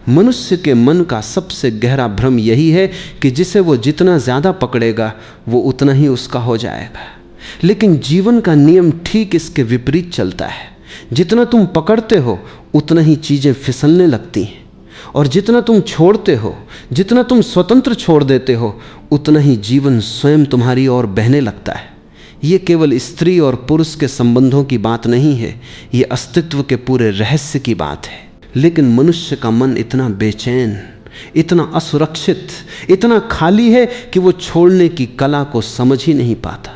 मनुष्य के मन का सबसे गहरा भ्रम यही है कि जिसे वो जितना ज़्यादा पकड़ेगा वो उतना ही उसका हो जाएगा। लेकिन जीवन का नियम ठीक इसके विपरीत चलता है। जितना तुम पकड़ते हो उतना ही चीज़ें फिसलने लगती हैं, और जितना तुम छोड़ते हो, जितना तुम स्वतंत्र छोड़ देते हो, उतना ही जीवन स्वयं तुम्हारी ओर बहने लगता है। ये केवल स्त्री और पुरुष के संबंधों की बात नहीं है, ये अस्तित्व के पूरे रहस्य की बात है। लेकिन मनुष्य का मन इतना बेचैन, इतना असुरक्षित, इतना खाली है कि वो छोड़ने की कला को समझ ही नहीं पाता।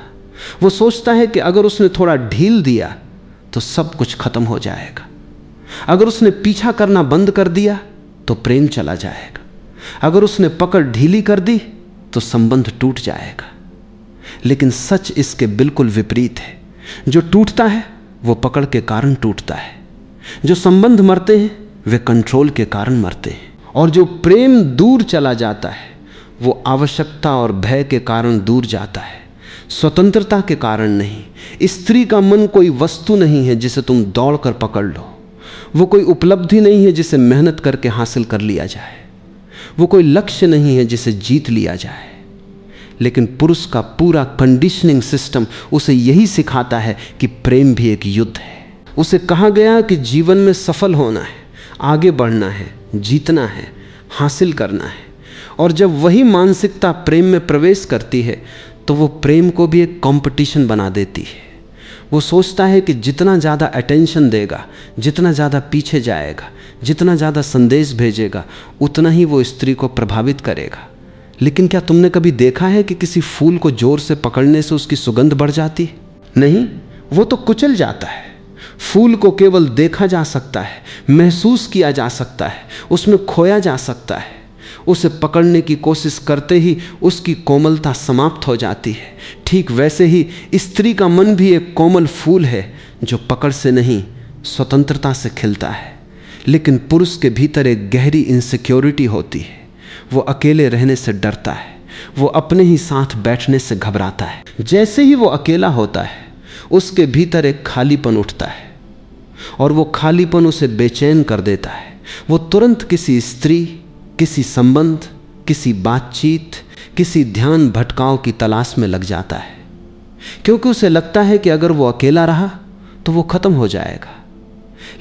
वो सोचता है कि अगर उसने थोड़ा ढील दिया तो सब कुछ खत्म हो जाएगा, अगर उसने पीछा करना बंद कर दिया तो प्रेम चला जाएगा, अगर उसने पकड़ ढीली कर दी तो संबंध टूट जाएगा। लेकिन सच इसके बिल्कुल विपरीत है। जो टूटता है वो पकड़ के कारण टूटता है, जो संबंध मरते हैं वे कंट्रोल के कारण मरते हैं, और जो प्रेम दूर चला जाता है वो आवश्यकता और भय के कारण दूर जाता है, स्वतंत्रता के कारण नहीं। स्त्री का मन कोई वस्तु नहीं है जिसे तुम दौड़कर पकड़ लो, वो कोई उपलब्धि नहीं है जिसे मेहनत करके हासिल कर लिया जाए, वो कोई लक्ष्य नहीं है जिसे जीत लिया जाए। लेकिन पुरुष का पूरा कंडीशनिंग सिस्टम उसे यही सिखाता है कि प्रेम भी एक युद्ध है। उसे कहा गया कि जीवन में सफल होना है, आगे बढ़ना है, जीतना है, हासिल करना है। और जब वही मानसिकता प्रेम में प्रवेश करती है तो वो प्रेम को भी एक कंपटीशन बना देती है। वो सोचता है कि जितना ज़्यादा अटेंशन देगा, जितना ज़्यादा पीछे जाएगा, जितना ज़्यादा संदेश भेजेगा, उतना ही वो स्त्री को प्रभावित करेगा। लेकिन क्या तुमने कभी देखा है कि किसी फूल को जोर से पकड़ने से उसकी सुगंध बढ़ जाती है? नहीं, वो तो कुचल जाता है। फूल को केवल देखा जा सकता है, महसूस किया जा सकता है, उसमें खोया जा सकता है। उसे पकड़ने की कोशिश करते ही उसकी कोमलता समाप्त हो जाती है। ठीक वैसे ही स्त्री का मन भी एक कोमल फूल है जो पकड़ से नहीं, स्वतंत्रता से खिलता है। लेकिन पुरुष के भीतर एक गहरी इनसिक्योरिटी होती है। वो अकेले रहने से डरता है, वो अपने ही साथ बैठने से घबराता है। जैसे ही वो अकेला होता है उसके भीतर एक खालीपन उठता है, और वो खालीपन उसे बेचैन कर देता है। वो तुरंत किसी स्त्री, किसी संबंध, किसी बातचीत, किसी ध्यान भटकाव की तलाश में लग जाता है, क्योंकि उसे लगता है कि अगर वो अकेला रहा तो वो खत्म हो जाएगा।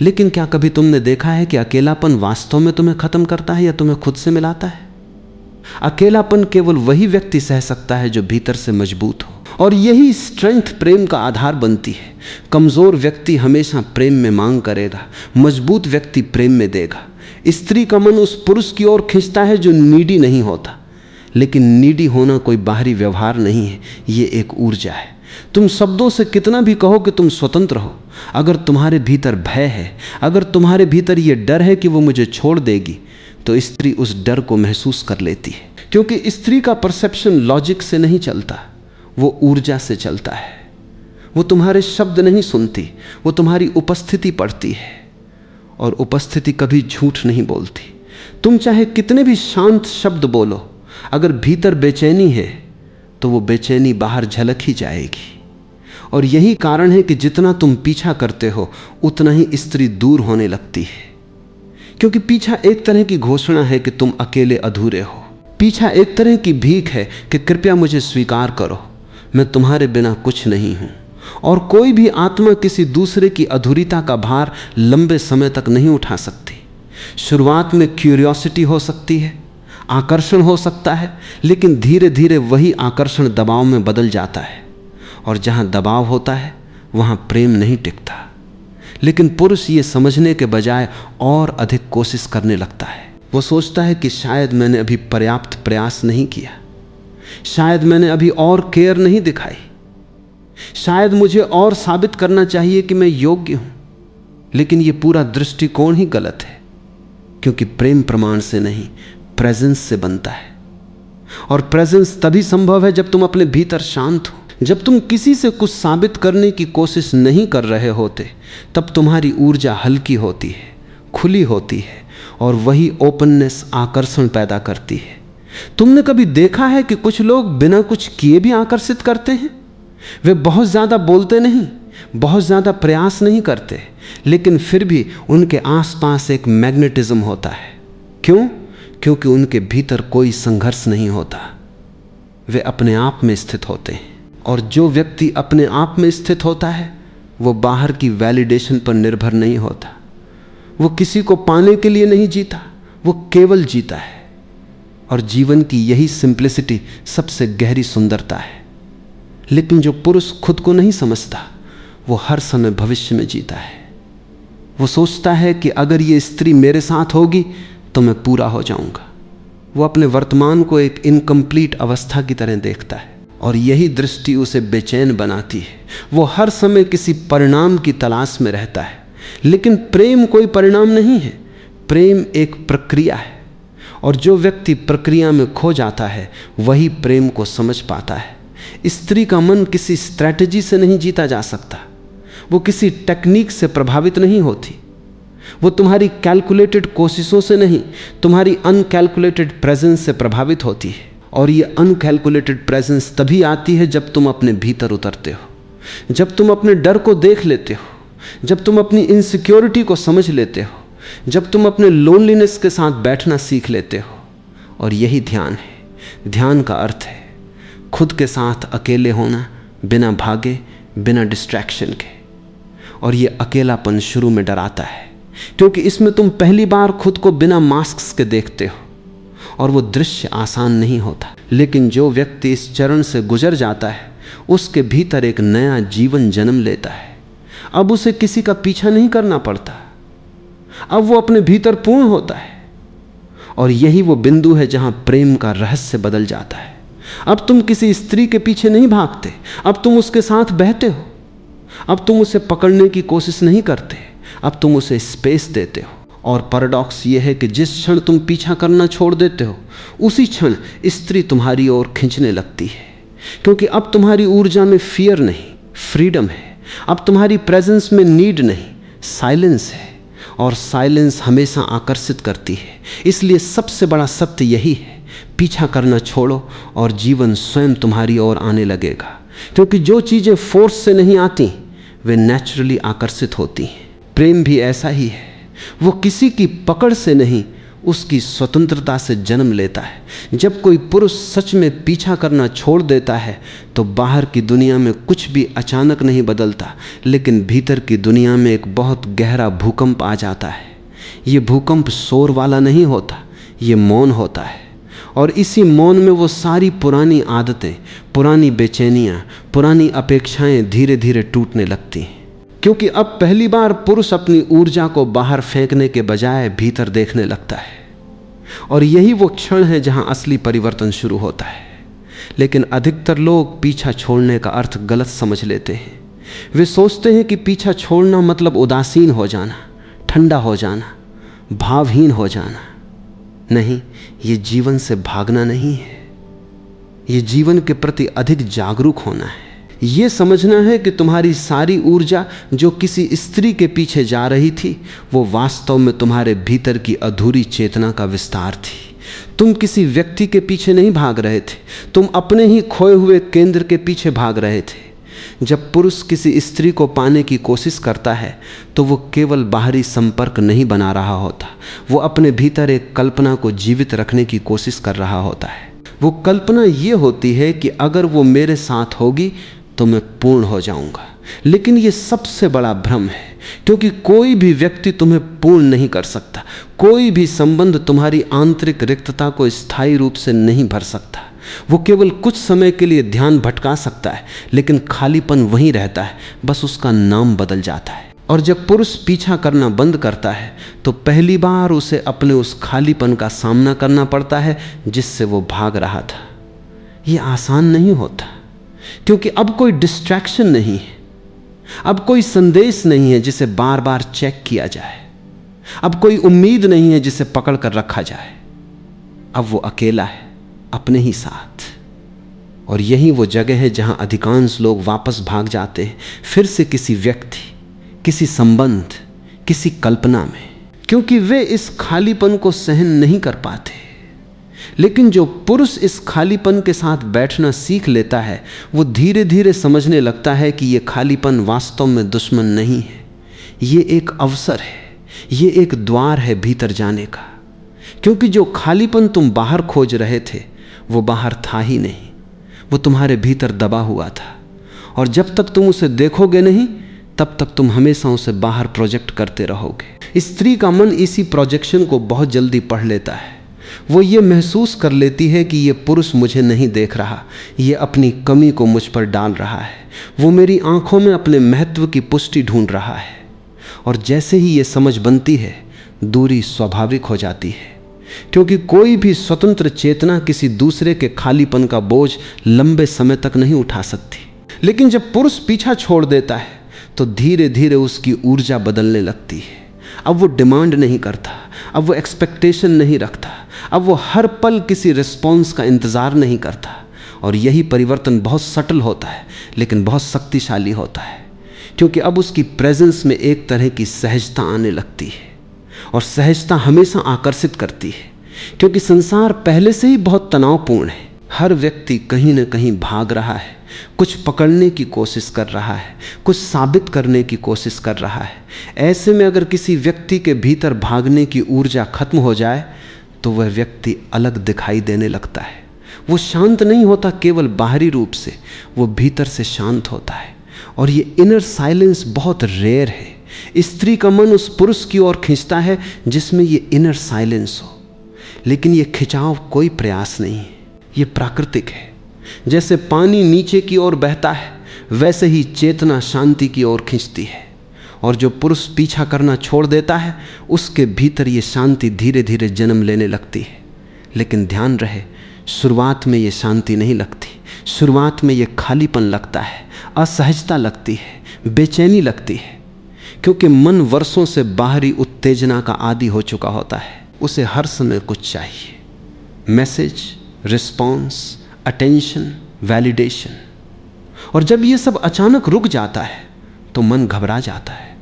लेकिन क्या कभी तुमने देखा है कि अकेलापन वास्तव में तुम्हें खत्म करता है या तुम्हें खुद से मिलाता है? अकेलापन केवल वही व्यक्ति सह सकता है जो भीतर से मजबूत हो, और यही स्ट्रेंथ प्रेम का आधार बनती है। कमजोर व्यक्ति हमेशा प्रेम में मांग करेगा, मजबूत व्यक्ति प्रेम में देगा। स्त्री का मन उस पुरुष की ओर खींचता है जो नीडी नहीं होता। लेकिन नीडी होना कोई बाहरी व्यवहार नहीं है, ये एक ऊर्जा है। तुम शब्दों से कितना भी कहो कि तुम स्वतंत्र हो, अगर तुम्हारे भीतर भय है, अगर तुम्हारे भीतर ये डर है कि वो मुझे छोड़ देगी, तो स्त्री उस डर को महसूस कर लेती है। क्योंकि स्त्री का परसेप्शन लॉजिक से नहीं चलता, वो ऊर्जा से चलता है। वो तुम्हारे शब्द नहीं सुनती, वो तुम्हारी उपस्थिति पढ़ती है, और उपस्थिति कभी झूठ नहीं बोलती। तुम चाहे कितने भी शांत शब्द बोलो, अगर भीतर बेचैनी है तो वो बेचैनी बाहर झलक ही जाएगी। और यही कारण है कि जितना तुम पीछा करते हो उतना ही स्त्री दूर होने लगती है। क्योंकि पीछा एक तरह की घोषणा है कि तुम अकेले अधूरे हो। पीछा एक तरह की भीख है कि कृपया मुझे स्वीकार करो, मैं तुम्हारे बिना कुछ नहीं हूं। और कोई भी आत्मा किसी दूसरे की अधूरता का भार लंबे समय तक नहीं उठा सकती। शुरुआत में क्यूरियोसिटी हो सकती है, आकर्षण हो सकता है, लेकिन धीरे धीरे वही आकर्षण दबाव में बदल जाता है, और जहां दबाव होता है वहां प्रेम नहीं टिकता। लेकिन पुरुष ये समझने के बजाय और अधिक कोशिश करने लगता है। वो सोचता है कि शायद मैंने अभी पर्याप्त प्रयास नहीं किया, शायद मैंने अभी और केयर नहीं दिखाई, शायद मुझे और साबित करना चाहिए कि मैं योग्य हूं। लेकिन ये पूरा दृष्टिकोण ही गलत है, क्योंकि प्रेम प्रमाण से नहीं, प्रेजेंस से बनता है। और प्रेजेंस तभी संभव है जब तुम अपने भीतर शांत हो। जब तुम किसी से कुछ साबित करने की कोशिश नहीं कर रहे होते, तब तुम्हारी ऊर्जा हल्की होती है, खुली होती है, और वही ओपननेस आकर्षण पैदा करती है। तुमने कभी देखा है कि कुछ लोग बिना कुछ किए भी आकर्षित करते हैं? वे बहुत ज़्यादा बोलते नहीं, बहुत ज़्यादा प्रयास नहीं करते, लेकिन फिर भी उनके आसपास एक मैग्नेटिज्म होता है। क्यों? क्योंकि उनके भीतर कोई संघर्ष नहीं होता, वे अपने आप में स्थित होते हैं। और जो व्यक्ति अपने आप में स्थित होता है वो बाहर की वैलिडेशन पर निर्भर नहीं होता, वो किसी को पाने के लिए नहीं जीता, वो केवल जीता है। और जीवन की यही सिंप्लिसिटी सबसे गहरी सुंदरता है। लेकिन जो पुरुष खुद को नहीं समझता वो हर समय भविष्य में जीता है। वो सोचता है कि अगर ये स्त्री मेरे साथ होगी तो मैं पूरा हो जाऊंगा। वो अपने वर्तमान को एक इनकम्प्लीट अवस्था की तरह देखता है और यही दृष्टि उसे बेचैन बनाती है। वो हर समय किसी परिणाम की तलाश में रहता है। लेकिन प्रेम कोई परिणाम नहीं है, प्रेम एक प्रक्रिया है। और जो व्यक्ति प्रक्रिया में खो जाता है वही प्रेम को समझ पाता है। स्त्री का मन किसी स्ट्रैटेजी से नहीं जीता जा सकता, वो किसी टेक्निक से प्रभावित नहीं होती, वो तुम्हारी कैलकुलेटेड कोशिशों से नहीं, तुम्हारी अनकैलकुलेटेड प्रेजेंस से प्रभावित होती है। और ये अनकैलकुलेटेड प्रेजेंस तभी आती है जब तुम अपने भीतर उतरते हो, जब तुम अपने डर को देख लेते हो, जब तुम अपनी इनसिक्योरिटी को समझ लेते हो, जब तुम अपने लोनलीनेस के साथ बैठना सीख लेते हो। और यही ध्यान है। ध्यान का अर्थ है खुद के साथ अकेले होना, बिना भागे, बिना डिस्ट्रैक्शन के। और ये अकेलापन शुरू में डराता है क्योंकि इसमें तुम पहली बार खुद को बिना मास्क के देखते हो और वो दृश्य आसान नहीं होता। लेकिन जो व्यक्ति इस चरण से गुजर जाता है उसके भीतर एक नया जीवन जन्म लेता है। अब उसे किसी का पीछा नहीं करना पड़ता, अब वो अपने भीतर पूर्ण होता है। और यही वो बिंदु है जहां प्रेम का रहस्य बदल जाता है। अब तुम किसी स्त्री के पीछे नहीं भागते, अब तुम उसके साथ बहते हो। अब तुम उसे पकड़ने की कोशिश नहीं करते, अब तुम उसे स्पेस देते हो। और पैराडॉक्स ये है कि जिस क्षण तुम पीछा करना छोड़ देते हो उसी क्षण स्त्री तुम्हारी ओर खींचने लगती है। क्योंकि अब तुम्हारी ऊर्जा में फियर नहीं, फ्रीडम है। अब तुम्हारी प्रेजेंस में नीड नहीं, साइलेंस है। और साइलेंस हमेशा आकर्षित करती है। इसलिए सबसे बड़ा सत्य यही है, पीछा करना छोड़ो और जीवन स्वयं तुम्हारी ओर आने लगेगा। क्योंकि जो चीज़ें फोर्स से नहीं आती वे नेचुरली आकर्षित होती हैं। प्रेम भी ऐसा ही है, वो किसी की पकड़ से नहीं, उसकी स्वतंत्रता से जन्म लेता है। जब कोई पुरुष सच में पीछा करना छोड़ देता है तो बाहर की दुनिया में कुछ भी अचानक नहीं बदलता, लेकिन भीतर की दुनिया में एक बहुत गहरा भूकंप आ जाता है। ये भूकंप शोर वाला नहीं होता, ये मौन होता है। और इसी मौन में वो सारी पुरानी आदतें, पुरानी बेचैनियाँ, पुरानी अपेक्षाएं धीरे धीरे टूटने लगती हैं। क्योंकि अब पहली बार पुरुष अपनी ऊर्जा को बाहर फेंकने के बजाय भीतर देखने लगता है। और यही वो क्षण है जहां असली परिवर्तन शुरू होता है। लेकिन अधिकतर लोग पीछा छोड़ने का अर्थ गलत समझ लेते हैं। वे सोचते हैं कि पीछा छोड़ना मतलब उदासीन हो जाना, ठंडा हो जाना, भावहीन हो जाना। नहीं, ये जीवन से भागना नहीं है, ये जीवन के प्रति अधिक जागरूक होना है। ये समझना है कि तुम्हारी सारी ऊर्जा जो किसी स्त्री के पीछे जा रही थी वो वास्तव में तुम्हारे भीतर की अधूरी चेतना का विस्तार थी। तुम किसी व्यक्ति के पीछे नहीं भाग रहे थे, तुम अपने ही खोए हुए केंद्र के पीछे भाग रहे थे। जब पुरुष किसी स्त्री को पाने की कोशिश करता है तो वो केवल बाहरी संपर्क नहीं बना रहा होता, वो अपने भीतर एक कल्पना को जीवित रखने की कोशिश कर रहा होता है। वो कल्पना ये होती है कि अगर वो मेरे साथ होगी तो मैं पूर्ण हो जाऊंगा। लेकिन ये सबसे बड़ा भ्रम है, क्योंकि कोई भी व्यक्ति तुम्हें पूर्ण नहीं कर सकता। कोई भी संबंध तुम्हारी आंतरिक रिक्तता को स्थायी रूप से नहीं भर सकता। वो केवल कुछ समय के लिए ध्यान भटका सकता है, लेकिन खालीपन वहीं रहता है, बस उसका नाम बदल जाता है। और जब पुरुष पीछा करना बंद करता है तो पहली बार उसे अपने उस खालीपन का सामना करना पड़ता है जिससे वो भाग रहा था। ये आसान नहीं होता, क्योंकि अब कोई डिस्ट्रैक्शन नहीं है, अब कोई संदेश नहीं है जिसे बार बार चेक किया जाए, अब कोई उम्मीद नहीं है जिसे पकड़ कर रखा जाए। अब वो अकेला है अपने ही साथ। और यही वो जगह है जहां अधिकांश लोग वापस भाग जाते हैं, फिर से किसी व्यक्ति, किसी संबंध, किसी कल्पना में, क्योंकि वे इस खालीपन को सहन नहीं कर पाते। लेकिन जो पुरुष इस खालीपन के साथ बैठना सीख लेता है वो धीरे धीरे समझने लगता है कि ये खालीपन वास्तव में दुश्मन नहीं है, ये एक अवसर है, ये एक द्वार है भीतर जाने का। क्योंकि जो खालीपन तुम बाहर खोज रहे थे वो बाहर था ही नहीं, वो तुम्हारे भीतर दबा हुआ था। और जब तक तुम उसे देखोगे नहीं तब तक तुम हमेशा उसे बाहर प्रोजेक्ट करते रहोगे। स्त्री का मन इसी प्रोजेक्शन को बहुत जल्दी पढ़ लेता है। वो ये महसूस कर लेती है कि ये पुरुष मुझे नहीं देख रहा, ये अपनी कमी को मुझ पर डाल रहा है, वो मेरी आंखों में अपने महत्व की पुष्टि ढूंढ रहा है। और जैसे ही ये समझ बनती है दूरी स्वाभाविक हो जाती है, क्योंकि कोई भी स्वतंत्र चेतना किसी दूसरे के खालीपन का बोझ लंबे समय तक नहीं उठा सकती। लेकिन जब पुरुष पीछा छोड़ देता है तो धीरे धीरे उसकी ऊर्जा बदलने लगती है। अब वो डिमांड नहीं करता, अब वो एक्सपेक्टेशन नहीं रखता, अब वो हर पल किसी रिस्पॉन्स का इंतज़ार नहीं करता। और यही परिवर्तन बहुत सटल होता है लेकिन बहुत शक्तिशाली होता है, क्योंकि अब उसकी प्रेजेंस में एक तरह की सहजता आने लगती है। और सहजता हमेशा आकर्षित करती है, क्योंकि संसार पहले से ही बहुत तनावपूर्ण है। हर व्यक्ति कहीं न कहीं भाग रहा है, कुछ पकड़ने की कोशिश कर रहा है, कुछ साबित करने की कोशिश कर रहा है। ऐसे में अगर किसी व्यक्ति के भीतर भागने की ऊर्जा खत्म हो जाए तो वह व्यक्ति अलग दिखाई देने लगता है। वो शांत नहीं होता केवल बाहरी रूप से, वो भीतर से शांत होता है। और ये इनर साइलेंस बहुत रेयर है। स्त्री का मन उस पुरुष की ओर खींचता है जिसमें ये इनर साइलेंस हो, लेकिन ये खिंचाव कोई प्रयास नहीं है, ये प्राकृतिक है। जैसे पानी नीचे की ओर बहता है वैसे ही चेतना शांति की ओर खींचती है। और जो पुरुष पीछा करना छोड़ देता है उसके भीतर ये शांति धीरे धीरे जन्म लेने लगती है। लेकिन ध्यान रहे, शुरुआत में ये शांति नहीं लगती, शुरुआत में ये खालीपन लगता है, असहजता लगती है, बेचैनी लगती है, क्योंकि मन वर्षों से बाहरी उत्तेजना का आदी हो चुका होता है। उसे हर समय कुछ चाहिए, मैसेज, रिस्पॉन्स, अटेंशन, वैलिडेशन। और जब ये सब अचानक रुक जाता है तो मन घबरा जाता है।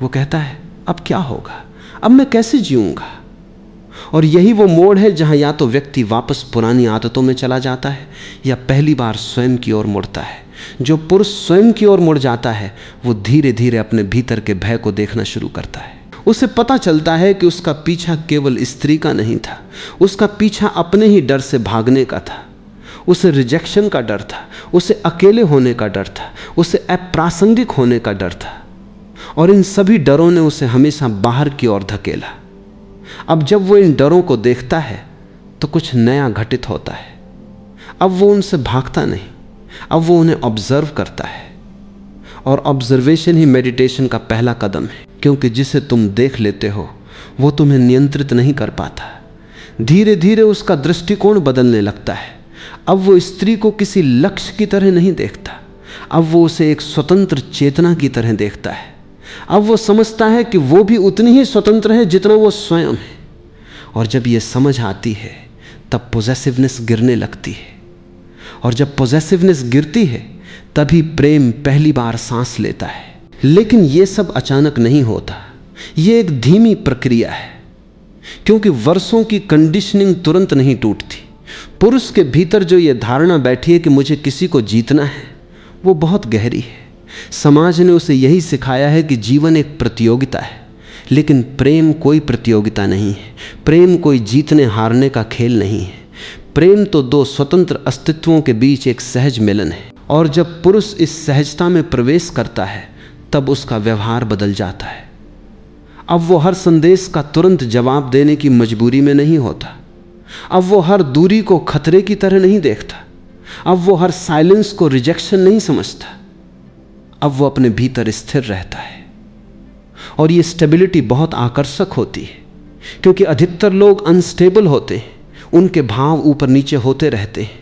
वो कहता है अब क्या होगा, अब मैं कैसे जीऊंगा। और यही वो मोड़ है जहां या तो व्यक्ति वापस पुरानी आदतों में चला जाता है या पहली बार स्वयं की ओर मुड़ता है। जो पुरुष स्वयं की ओर मुड़ जाता है वो धीरे धीरे अपने भीतर के भय को देखना शुरू करता है। उसे पता चलता है कि उसका पीछा केवल स्त्री का नहीं था, उसका पीछा अपने ही डर से भागने का था। उसे रिजेक्शन का डर था, उसे अकेले होने का डर था, उसे अप्रासंगिक होने का डर था। और इन सभी डरों ने उसे हमेशा बाहर की ओर धकेला। अब जब वो इन डरों को देखता है तो कुछ नया घटित होता है। अब वो उनसे भागता नहीं, अब वो उन्हें ऑब्जर्व करता है। और ऑब्जर्वेशन ही मेडिटेशन का पहला कदम है, क्योंकि जिसे तुम देख लेते हो वो तुम्हें नियंत्रित नहीं कर पाता। धीरे धीरे उसका दृष्टिकोण बदलने लगता है। अब वो स्त्री को किसी लक्ष्य की तरह नहीं देखता, अब वो उसे एक स्वतंत्र चेतना की तरह देखता है। अब वो समझता है कि वो भी उतनी ही स्वतंत्र है जितना वो स्वयं है। और जब ये समझ आती है तब पॉजेसिवनेस गिरने लगती है। और जब पॉजेसिवनेस गिरती है तभी प्रेम पहली बार सांस लेता है। लेकिन ये सब अचानक नहीं होता, ये एक धीमी प्रक्रिया है, क्योंकि वर्षों की कंडीशनिंग तुरंत नहीं टूटती। पुरुष के भीतर जो ये धारणा बैठी है कि मुझे किसी को जीतना है, वो बहुत गहरी है। समाज ने उसे यही सिखाया है कि जीवन एक प्रतियोगिता है, लेकिन प्रेम कोई प्रतियोगिता नहीं है। प्रेम कोई जीतने हारने का खेल नहीं है। प्रेम तो दो स्वतंत्र अस्तित्वों के बीच एक सहज मिलन है। और जब पुरुष इस सहजता में प्रवेश करता है तब उसका व्यवहार बदल जाता है। अब वो हर संदेश का तुरंत जवाब देने की मजबूरी में नहीं होता। अब वो हर दूरी को खतरे की तरह नहीं देखता। अब वो हर साइलेंस को रिजेक्शन नहीं समझता। अब वो अपने भीतर स्थिर रहता है। और ये स्टेबिलिटी बहुत आकर्षक होती है, क्योंकि अधिकतर लोग अनस्टेबल होते हैं, उनके भाव ऊपर नीचे होते रहते हैं,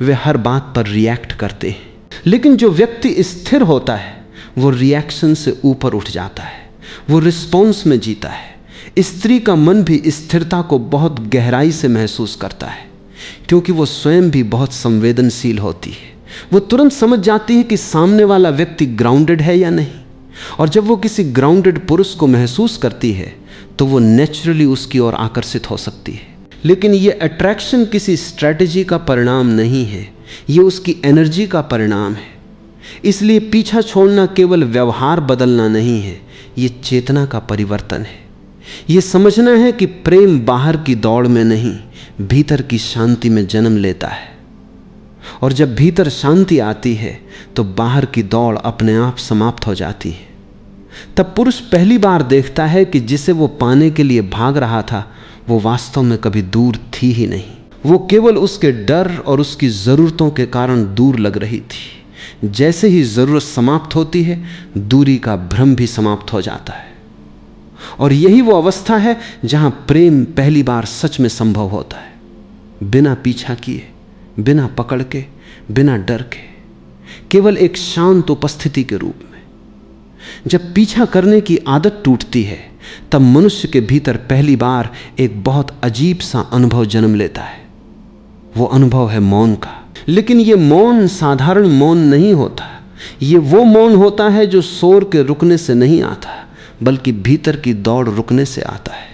वे हर बात पर रिएक्ट करते हैं। लेकिन जो व्यक्ति स्थिर होता है वो रिएक्शन से ऊपर उठ जाता है, वो रिस्पॉन्स में जीता है। स्त्री का मन भी स्थिरता को बहुत गहराई से महसूस करता है, क्योंकि वो स्वयं भी बहुत संवेदनशील होती है। वो तुरंत समझ जाती है कि सामने वाला व्यक्ति ग्राउंडेड है या नहीं। और जब वो किसी ग्राउंडेड पुरुष को महसूस करती है तो वो नेचुरली उसकी ओर आकर्षित हो सकती है। लेकिन ये अट्रैक्शन किसी स्ट्रैटेजी का परिणाम नहीं है, ये उसकी एनर्जी का परिणाम है। इसलिए पीछा छोड़ना केवल व्यवहार बदलना नहीं है, ये चेतना का परिवर्तन है। यह समझना है कि प्रेम बाहर की दौड़ में नहीं, भीतर की शांति में जन्म लेता है। और जब भीतर शांति आती है तो बाहर की दौड़ अपने आप समाप्त हो जाती है। तब पुरुष पहली बार देखता है कि जिसे वो पाने के लिए भाग रहा था वो वास्तव में कभी दूर थी ही नहीं, वो केवल उसके डर और उसकी ज़रूरतों के कारण दूर लग रही थी। जैसे ही ज़रूरत समाप्त होती है, दूरी का भ्रम भी समाप्त हो जाता है। और यही वो अवस्था है जहां प्रेम पहली बार सच में संभव होता है, बिना पीछा किए, बिना पकड़ के, बिना डर के, केवल एक शांत उपस्थिति के रूप में। जब पीछा करने की आदत टूटती है तब मनुष्य के भीतर पहली बार एक बहुत अजीब सा अनुभव जन्म लेता है। वो अनुभव है मौन का। लेकिन ये मौन साधारण मौन नहीं होता, ये वो मौन होता है जो शोर के रुकने से नहीं आता, बल्कि भीतर की दौड़ रुकने से आता है।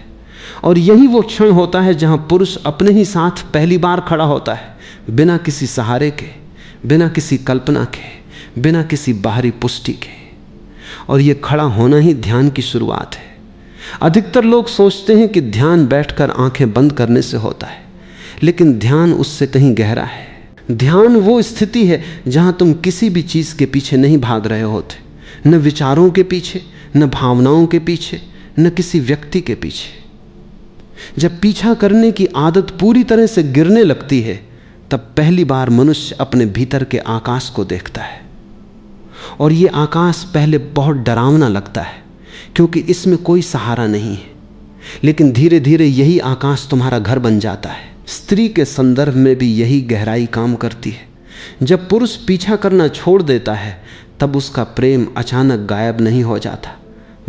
और यही वो क्षण होता है जहां पुरुष अपने ही साथ पहली बार खड़ा होता है, बिना किसी सहारे के, बिना किसी कल्पना के, बिना किसी बाहरी पुष्टि के। और ये खड़ा होना ही ध्यान की शुरुआत है। अधिकतर लोग सोचते हैं कि ध्यान बैठकर आंखें बंद करने से होता है, लेकिन ध्यान उससे कहीं गहरा है। ध्यान वो स्थिति है जहां तुम किसी भी चीज के पीछे नहीं भाग रहे होते, न विचारों के पीछे, न भावनाओं के पीछे, न किसी व्यक्ति के पीछे। जब पीछा करने की आदत पूरी तरह से गिरने लगती है तब पहली बार मनुष्य अपने भीतर के आकाश को देखता है। और ये आकाश पहले बहुत डरावना लगता है क्योंकि इसमें कोई सहारा नहीं है, लेकिन धीरे धीरे यही आकाश तुम्हारा घर बन जाता है। स्त्री के संदर्भ में भी यही गहराई काम करती है। जब पुरुष पीछा करना छोड़ देता है तब उसका प्रेम अचानक गायब नहीं हो जाता,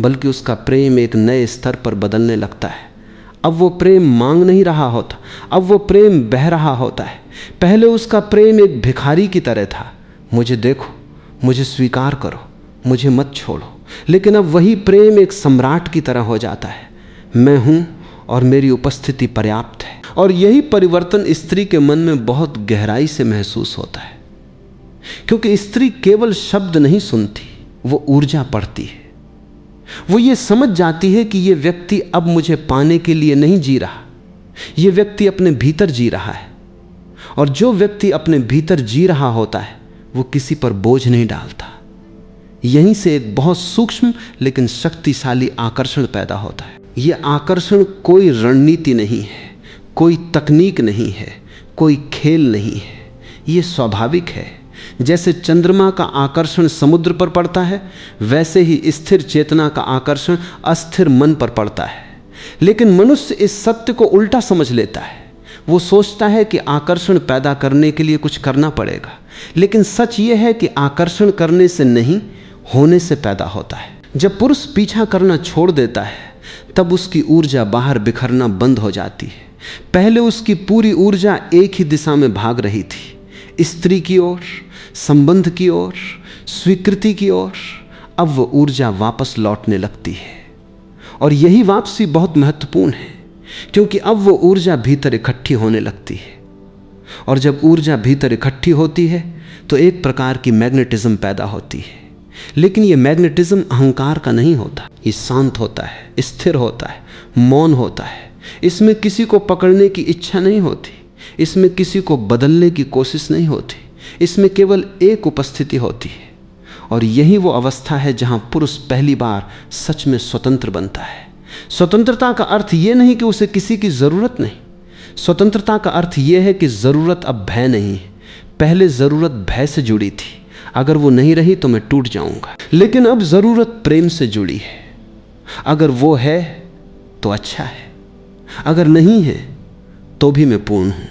बल्कि उसका प्रेम एक नए स्तर पर बदलने लगता है। अब वो प्रेम मांग नहीं रहा होता, अब वो प्रेम बह रहा होता है। पहले उसका प्रेम एक भिखारी की तरह था, मुझे देखो, मुझे स्वीकार करो, मुझे मत छोड़ो। लेकिन अब वही प्रेम एक सम्राट की तरह हो जाता है, मैं हूं और मेरी उपस्थिति पर्याप्त है। और यही परिवर्तन स्त्री के मन में बहुत गहराई से महसूस होता है, क्योंकि स्त्री केवल शब्द नहीं सुनती, वो ऊर्जा पढ़ती है। वो ये समझ जाती है कि ये व्यक्ति अब मुझे पाने के लिए नहीं जी रहा, ये व्यक्ति अपने भीतर जी रहा है। और जो व्यक्ति अपने भीतर जी रहा होता है वो किसी पर बोझ नहीं डालता। यहीं से एक बहुत सूक्ष्म लेकिन शक्तिशाली आकर्षण पैदा होता है। यह आकर्षण कोई रणनीति नहीं है, कोई तकनीक नहीं है, कोई खेल नहीं है, ये स्वाभाविक है। जैसे चंद्रमा का आकर्षण समुद्र पर पड़ता है, वैसे ही स्थिर चेतना का आकर्षण अस्थिर मन पर पड़ता है। लेकिन मनुष्य इस सत्य को उल्टा समझ लेता है। वो सोचता है कि आकर्षण पैदा करने के लिए कुछ करना पड़ेगा, लेकिन सच ये है कि आकर्षण करने से नहीं, होने से पैदा होता है। जब पुरुष पीछा करना छोड़ देता है तब उसकी ऊर्जा बाहर बिखरना बंद हो जाती है। पहले उसकी पूरी ऊर्जा एक ही दिशा में भाग रही थी, स्त्री की ओर, संबंध की ओर, स्वीकृति की ओर। अब वो ऊर्जा वापस लौटने लगती है। और यही वापसी बहुत महत्वपूर्ण है, क्योंकि अब वो ऊर्जा भीतर इकट्ठी होने लगती है। और जब ऊर्जा भीतर इकट्ठी होती है तो एक प्रकार की मैग्नेटिज्म पैदा होती है। लेकिन ये मैग्नेटिज्म अहंकार का नहीं होता, ये शांत होता है, स्थिर होता है, मौन होता है। इसमें किसी को पकड़ने की इच्छा नहीं होती, इसमें किसी को बदलने की कोशिश नहीं होती, इसमें केवल एक उपस्थिति होती है। और यही वो अवस्था है जहां पुरुष पहली बार सच में स्वतंत्र बनता है। स्वतंत्रता का अर्थ ये नहीं कि उसे किसी की जरूरत नहीं, स्वतंत्रता का अर्थ यह है कि जरूरत अब भय नहीं है। पहले जरूरत भय से जुड़ी थी, अगर वो नहीं रही तो मैं टूट जाऊंगा। लेकिन अब जरूरत प्रेम से जुड़ी है, अगर वो है तो अच्छा है, अगर नहीं है तो भी मैं पूर्ण हूं।